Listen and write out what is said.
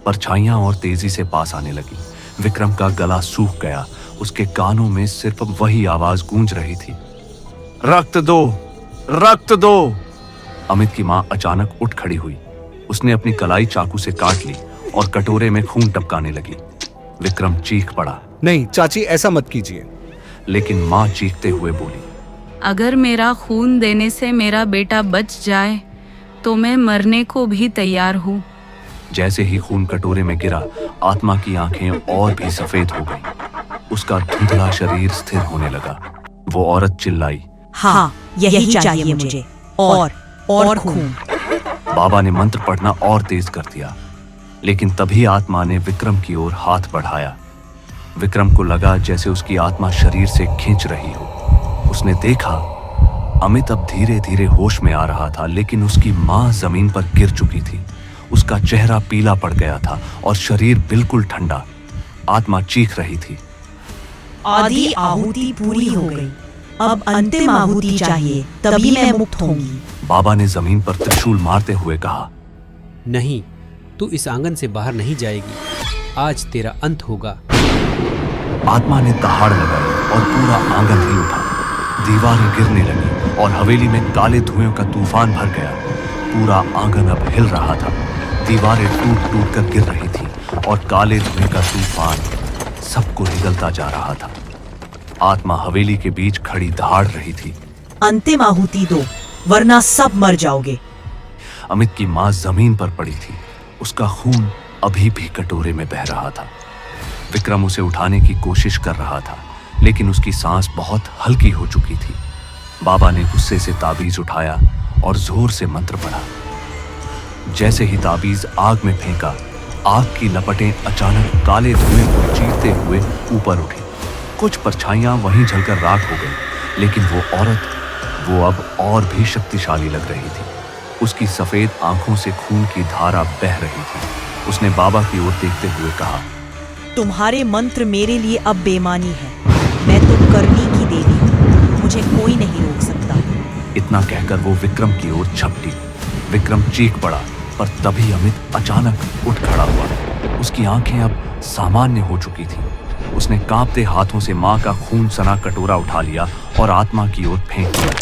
परछाइयां और तेजी से पास आने लगी। विक्रम का गला सूख गया। उसके कानों में सिर्फ वही आवाज गूंज रही थी, रक्त दो, रक्त दो। अमित की मां अचानक उठ खड़ी हुई। उसने अपनी कलाई चाकू से काट ली और कटोरे में खून टपकाने लगी। विक्रम चीख पड़ा, नहीं चाची, ऐसा मत कीजिए। लेकिन मां चीखते हुए बोली, अगर मेरा खून देने से मेरा बेटा बच जाए तो मैं मरने को भी तैयार हूँ। जैसे ही खून कटोरे में गिरा, आत्मा की आंखें और भी सफेद हो गईं। उसका धुंधला शरीर स्थिर होने लगा। वो औरत चिल्लाई, हाँ, यही चाहिए मुझे, और खून। बाबा ने मंत्र पढ़ना और तेज कर दिया, लेकिन तभी आत्मा ने विक्रम की ओर हाथ बढ़ाया। विक्रम को लगा जैसे उसकी आत्मा शरीर से खींच रही हो। उसने देखा अमित अब धीरे धीरे होश में आ रहा था, लेकिन उसकी मां जमीन पर गिर चुकी थी। उसका चेहरा पीला पड़ गया था और शरीर बिल्कुल ठंडा। आत्मा चीख रही थी, आधी आहुति पूरी हो गई, अब अंतिम आहुति चाहिए, तभी मैं मुक्त होंगी। बाबा ने जमीन पर त्रिशूल मारते हुए कहा, नहीं, तू इस आंगन से बाहर नहीं जाएगी। आज तेरा अंत होगा। आत्मा ने दहाड़ लगाई और पूरा आंगन हिल उठा। दीवारें गिरने लगी और हवेली में काले धुएं का तूफान भर गया। पूरा आंगन अब हिल रहा था। दीवारें टूट टूट कर गिर रही थी और काले धुएं का तूफान सबको निगलता जा रहा था। आत्मा हवेली के बीच खड़ी दहाड़ रही थी, अंतिम आहुति दो, वरना सब मर जाओगे। अमित की मां जमीन पर पड़ी थी। उसका खून अभी भी कटोरे में बह रहा था। विक्रम उसे उठाने की कोशिश कर रहा था, लेकिन उसकी सांस बहुत हल्की हो चुकी थी। बाबा ने गुस्से से ताबीज उठाया और जोर से मंत्र पढ़ा। जैसे ही ताबीज आग में फेंका, आग की लपटें अचानक काले धुएं को चीरते हुए ऊपर उठी। कुछ परछाइयां वहीं जलकर राख हो गई, लेकिन वो औरत, वो अब और भी शक्तिशाली लग रही थी। उसकी सफेद आंखों से खून की धारा बह रही थी। उसने बाबा की ओर देखते हुए कहा, तुम्हारे मंत्र मेरे लिए अब बेमानी है। मैं तो करनी की देवी हूँ, मुझे कोई नहीं रोक सकता। इतना कहकर वो विक्रम की ओर झपटी। विक्रम चीख पड़ा, पर तभी अमित अचानक उठ खड़ा हुआ। उसकी आंखें अब सामान्य हो चुकी थीं। उसने कांपते हाथों से मां का खून सना कटोरा उठा लिया और आत्मा की ओर फेंक दिया।